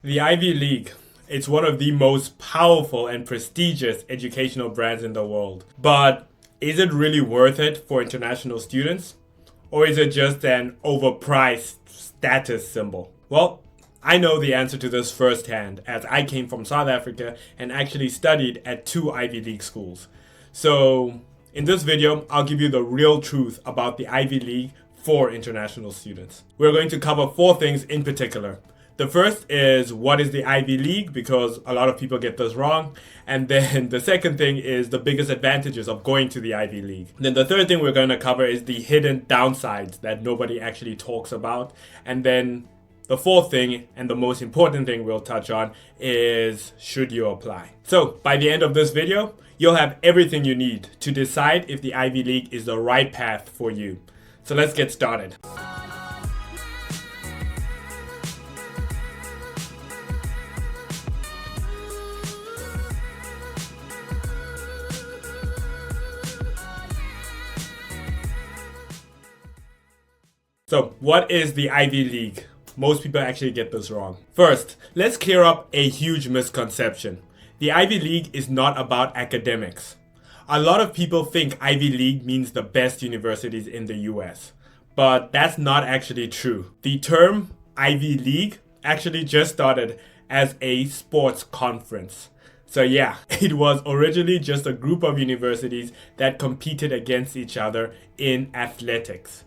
The Ivy League. It's one of the most powerful and prestigious educational brands in the world. But is it really worth it for international students? Or is it just an overpriced status symbol? Well, I know the answer to this firsthand, as I came from South Africa and actually studied at two Ivy League schools. So, in this video, I'll give you the real truth about the Ivy League for international students. We're going to cover four things in particular. The first is, what is the Ivy League? Because a lot of people get this wrong. And then the second thing is the biggest advantages of going to the Ivy League. Then the third thing we're going to cover is the hidden downsides that nobody actually talks about. And then the fourth thing, and the most important thing we'll touch on, is should you apply? So by the end of this video, you'll have everything you need to decide if the Ivy League is the right path for you. So let's get started. So, what is the Ivy League? Most people actually get this wrong. First, let's clear up a huge misconception. The Ivy League is not about academics. A lot of people think Ivy League means the best universities in the US, but that's not actually true. The term Ivy League actually just started as a sports conference. So yeah, it was originally just a group of universities that competed against each other in athletics.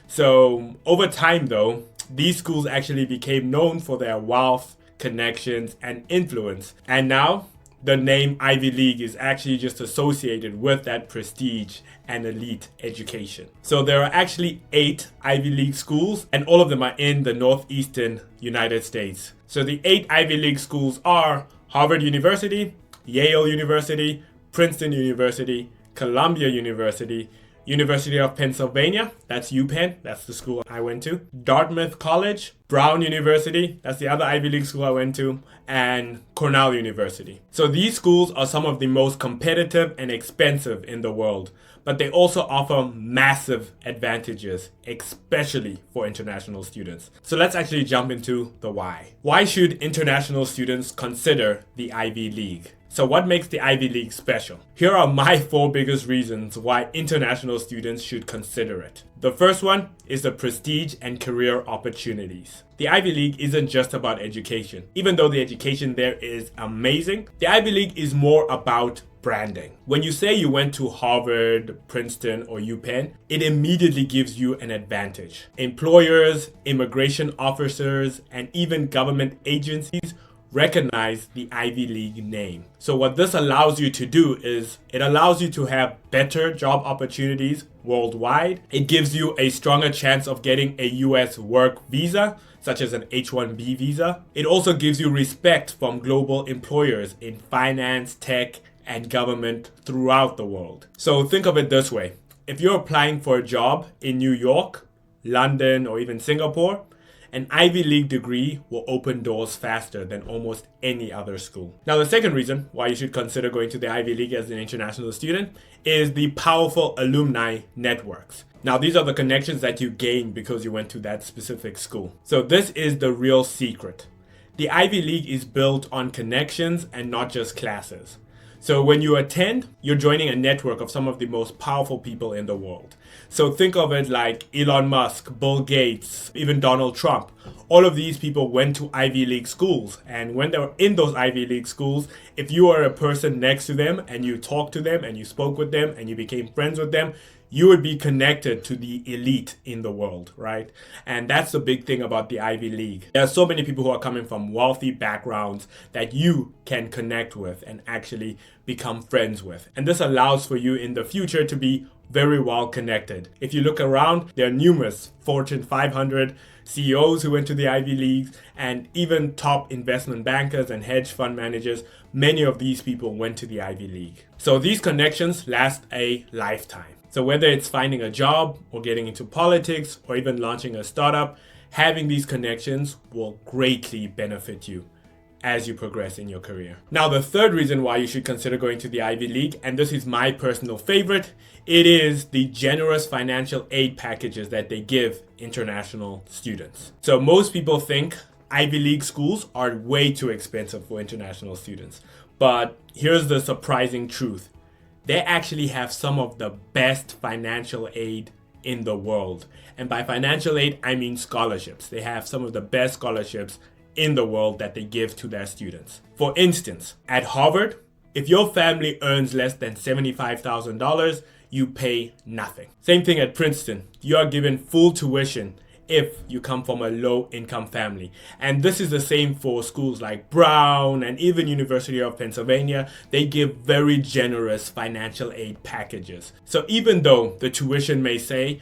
So over time though, these schools actually became known for their wealth, connections, and influence. And now the name Ivy League is actually just associated with that prestige and elite education. So there are actually 8 Ivy League schools, and all of them are in the northeastern United States. So the 8 Ivy League schools are Harvard University, Yale University, Princeton University, Columbia University, University of Pennsylvania, that's UPenn, that's the school I went to, Dartmouth College, Brown University, that's the other Ivy League school I went to, and Cornell University. So these schools are some of the most competitive and expensive in the world, but they also offer massive advantages, especially for international students. So let's actually jump into the why. Why should international students consider the Ivy League? So what makes the Ivy League special? Here are my 4 biggest reasons why international students should consider it. The first one is the prestige and career opportunities. The Ivy League isn't just about education. Even though the education there is amazing, the Ivy League is more about branding. When you say you went to Harvard, Princeton, or UPenn, it immediately gives you an advantage. Employers, immigration officers, and even government agencies recognize the Ivy League name. So what this allows you to do is it allows you to have better job opportunities worldwide. It gives you a stronger chance of getting a US work visa, such as an H-1B visa. It also gives you respect from global employers in finance, tech, and government throughout the world. So think of it this way. If you're applying for a job in New York, London, or even Singapore, an Ivy League degree will open doors faster than almost any other school. Now, the second reason why you should consider going to the Ivy League as an international student is the powerful alumni networks. Now, these are the connections that you gain because you went to that specific school. So this is the real secret. The Ivy League is built on connections and not just classes. So when you attend, you're joining a network of some of the most powerful people in the world. So think of it like Elon Musk, Bill Gates, even Donald Trump. All of these people went to Ivy League schools. And when they were in those Ivy League schools, if you were a person next to them and you talked to them and you spoke with them and you became friends with them, you would be connected to the elite in the world, right? And that's the big thing about the Ivy League. There are so many people who are coming from wealthy backgrounds that you can connect with and actually become friends with. And this allows for you in the future to be very well connected. If you look around, there are numerous Fortune 500 CEOs who went to the Ivy Leagues, and even top investment bankers and hedge fund managers. Many of these people went to the Ivy League. So these connections last a lifetime. So whether it's finding a job or getting into politics or even launching a startup, having these connections will greatly benefit you as you progress in your career. Now, the third reason why you should consider going to the Ivy League, and this is my personal favorite, it is the generous financial aid packages that they give international students. So most people think Ivy League schools are way too expensive for international students. But here's the surprising truth. They actually have some of the best financial aid in the world. And by financial aid, I mean scholarships. They have some of the best scholarships in the world that they give to their students. For instance, at Harvard, if your family earns less than $75,000, you pay nothing. Same thing at Princeton. You are given full tuition if you come from a low-income family. And this is the same for schools like Brown and even University of Pennsylvania. They give very generous financial aid packages. So even though the tuition may say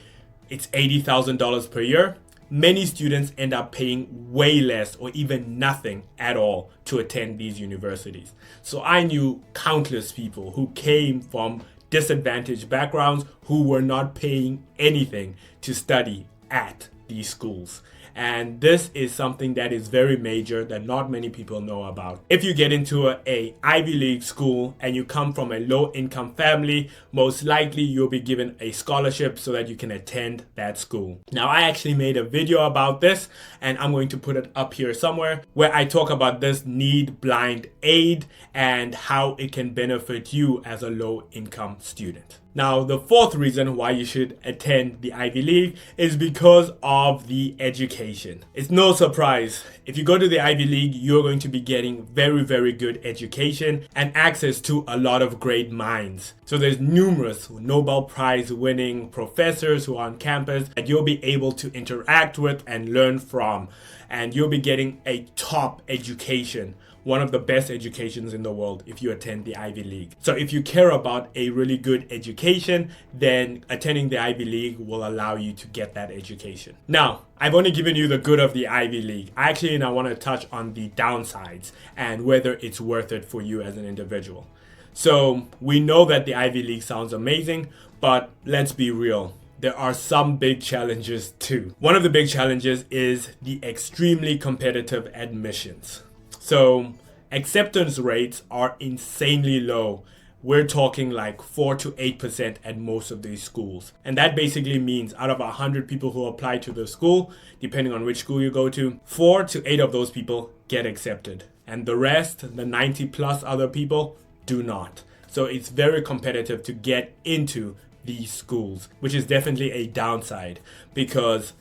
it's $80,000 per year, many students end up paying way less or even nothing at all to attend these universities. So I knew countless people who came from disadvantaged backgrounds who were not paying anything to study at these schools. And this is something that is very major that not many people know about. If you get into a Ivy League school and you come from a low income family, most likely you'll be given a scholarship so that you can attend that school. Now, I actually made a video about this and I'm going to put it up here somewhere where I talk about this need blind aid and how it can benefit you as a low income student. Now, the fourth reason why you should attend the Ivy League is because of the education. It's no surprise. If you go to the Ivy League, you're going to be getting very, very good education and access to a lot of great minds. So there's numerous Nobel Prize winning professors who are on campus that you'll be able to interact with and learn from. And you'll be getting a top education, one of the best educations in the world if you attend the Ivy League. So if you care about a really good education, then attending the Ivy League will allow you to get that education. Now, I've only given you the good of the Ivy League. Actually, now I want to touch on the downsides and whether it's worth it for you as an individual. So we know that the Ivy League sounds amazing, but let's be real. There are some big challenges too. One of the big challenges is the extremely competitive admissions. So acceptance rates are insanely low. We're talking like 4 to 8% at most of these schools. And that basically means out of 100 people who apply to the school, depending on which school you go to, 4 to 8 of those people get accepted. And the rest, the 90 plus other people, do not. So it's very competitive to get into these schools, which is definitely a downside because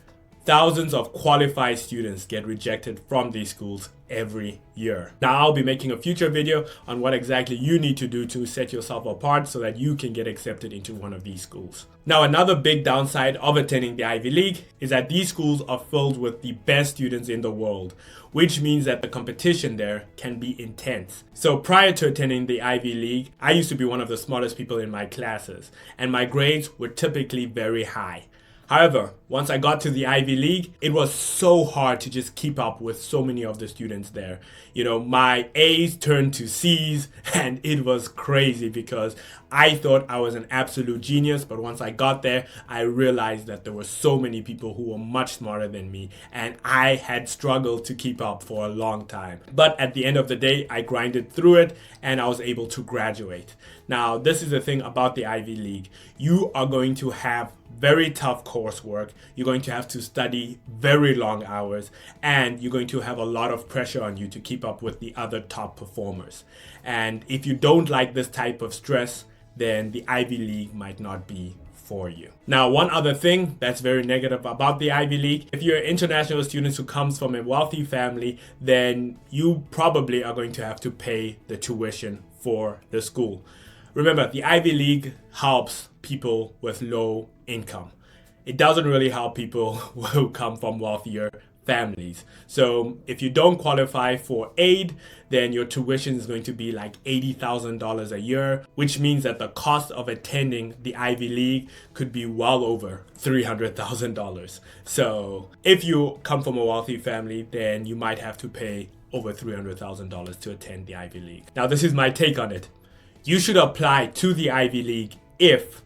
thousands of qualified students get rejected from these schools every year. Now, I'll be making a future video on what exactly you need to do to set yourself apart so that you can get accepted into one of these schools. Now, another big downside of attending the Ivy League is that these schools are filled with the best students in the world, which means that the competition there can be intense. So prior to attending the Ivy League, I used to be one of the smartest people in my classes, and my grades were typically very high. However, once I got to the Ivy League, it was so hard to just keep up with so many of the students there. You know, my A's turned to C's and it was crazy because I thought I was an absolute genius. But once I got there, I realized that there were so many people who were much smarter than me and I had struggled to keep up for a long time. But at the end of the day, I grinded through it and I was able to graduate. Now, this is the thing about the Ivy League. You are going to have very tough coursework. You're going to have to study very long hours and you're going to have a lot of pressure on you to keep up with the other top performers. And if you don't like this type of stress, then the Ivy League might not be for you. Now, one other thing that's very negative about the Ivy League, if you're an international student who comes from a wealthy family, then you probably are going to have to pay the tuition for the school. Remember, the Ivy League helps people with low income. It doesn't really help people who come from wealthier families. So if you don't qualify for aid, then your tuition is going to be like $80,000 a year, which means that the cost of attending the Ivy League could be well over $300,000. So if you come from a wealthy family, then you might have to pay over $300,000 to attend the Ivy League. Now, this is my take on it. You should apply to the Ivy League if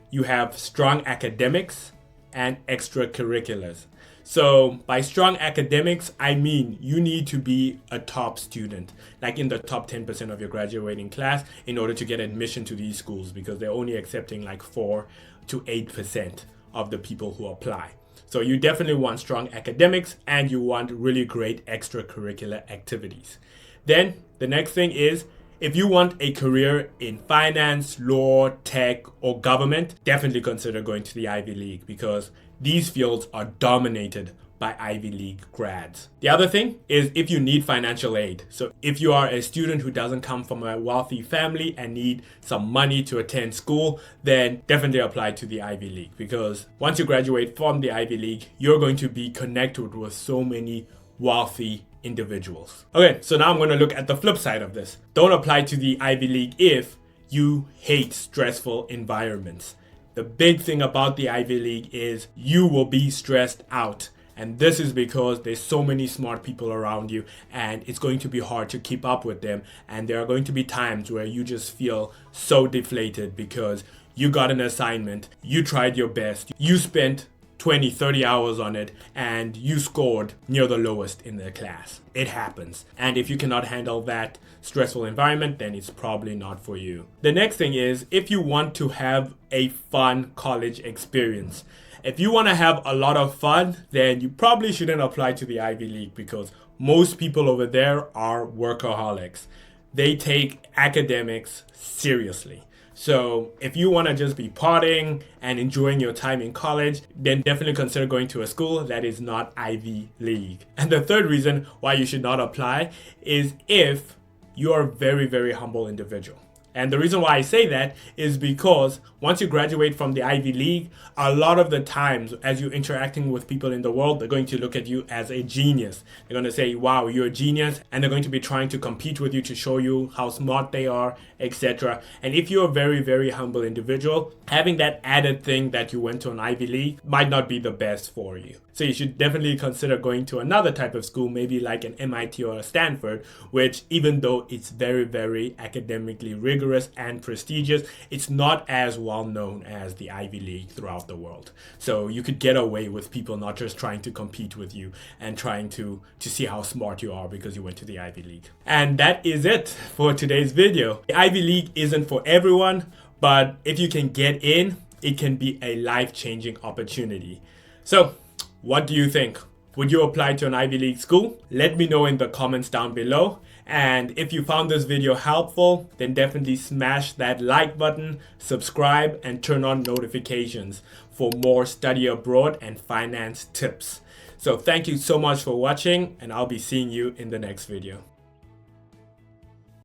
you have strong academics and extracurriculars. So by strong academics, I mean you need to be a top student, like in the top 10% of your graduating class in order to get admission to these schools because they're only accepting like 4 to 8% of the people who apply. So you definitely want strong academics and you want really great extracurricular activities. Then the next thing is, if you want a career in finance, law, tech, or government, definitely consider going to the Ivy League because these fields are dominated by Ivy League grads. The other thing is if you need financial aid. So if you are a student who doesn't come from a wealthy family and need some money to attend school, then definitely apply to the Ivy League because once you graduate from the Ivy League, you're going to be connected with so many wealthy individuals. Okay, so now I'm going to look at the flip side of this. Don't apply to the Ivy League if you hate stressful environments. The big thing about the Ivy League is you will be stressed out. And this is because there's so many smart people around you and it's going to be hard to keep up with them. And there are going to be times where you just feel so deflated because you got an assignment, you tried your best, you spent 20, 30 hours on it and you scored near the lowest in the class. It happens. And if you cannot handle that stressful environment, then it's probably not for you. The next thing is if you want to have a fun college experience. If you want to have a lot of fun, then you probably shouldn't apply to the Ivy League because most people over there are workaholics. They take academics seriously. So if you want to just be partying and enjoying your time in college, then definitely consider going to a school that is not Ivy League. And the third reason why you should not apply is if you are a very, very humble individual. And the reason why I say that is because once you graduate from the Ivy League, a lot of the times as you're interacting with people in the world, they're going to look at you as a genius. They're going to say, wow, you're a genius. And they're going to be trying to compete with you to show you how smart they are, etc. And if you're a very, very humble individual, having that added thing that you went to an Ivy League might not be the best for you. So you should definitely consider going to another type of school, maybe like an MIT or a Stanford, which even though it's very, very academically rigorous and prestigious, it's not as well known as the Ivy League throughout the world. So you could get away with people not just trying to compete with you and trying to see how smart you are because you went to the Ivy League. And that is it for today's video. The Ivy League isn't for everyone, but if you can get in, it can be a life-changing opportunity. So what do you think? Would you apply to an Ivy League school? Let me know in the comments down below. And if you found this video helpful, then definitely smash that like button, subscribe, and turn on notifications for more study abroad and finance tips. So thank you so much for watching, and I'll be seeing you in the next video.